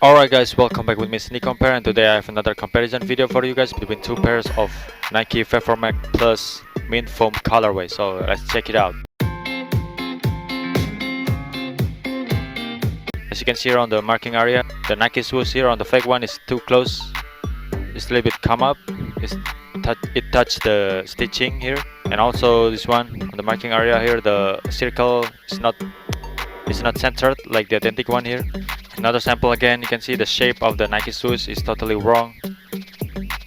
Alright guys, welcome back with me Sneak Compare, and today I have another comparison video for you guys between two pairs of Nike Vapormax Plus Mint Foam colorway. So let's check it out. As you can see here on the marking area, the Nike shoes here on the fake one is too close. It's a little bit come up. It touched the stitching here, and also this one on the marking area here, the circle is not centered like the authentic one here. Another sample again, you can see the shape of the Nike shoes is totally wrong.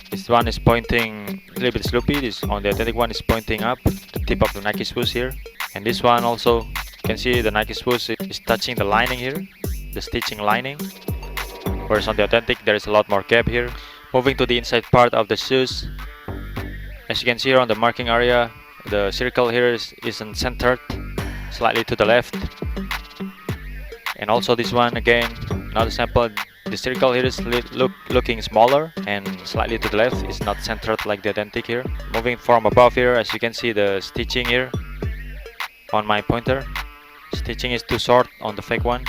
This one is pointing a little bit sloopy. This on the authentic one is pointing up, the tip of the Nike shoes here. And this one also, you can see the Nike shoes is touching the lining here, the stitching lining. Whereas on the authentic there is a lot more gap here. Moving to the inside part of the shoes, as you can see here on the marking area, the circle here isn't centered, slightly to the left. And also this one again, another sample, the circle here is looking smaller and slightly to the left. It's not centered like the authentic here. Moving from above here, as you can see the stitching here on my pointer, stitching is too short on the fake one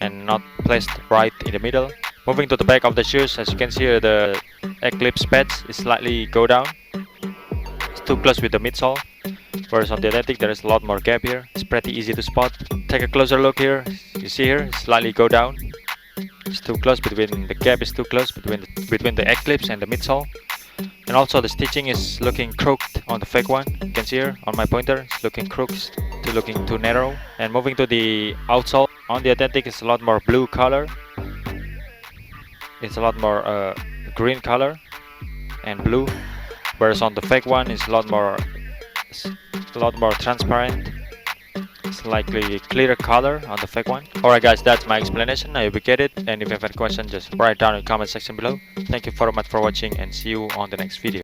and not placed right in the middle. Moving to the back of the shoes, as you can see the eclipse pads is slightly go down. It's too close with the midsole. Whereas on the authentic there is a lot more gap here. It's pretty easy to spot. Take a closer look here. You see here, slightly go down. It's too close between the gap is too close between the eclipse and the midsole. And also the stitching is looking crooked on the fake one. You can see here on my pointer, it's looking crooked, looking too narrow. And moving to the outsole, on the authentic it's a lot more blue color. It's a lot more green color and blue. Whereas on the fake one it's a lot more transparent. It's likely clearer color on the fake one. Alright guys, that's my explanation. I hope you get it, and if you have any question, just write down in the comment section below. Thank you very much for watching, and see you on the next video.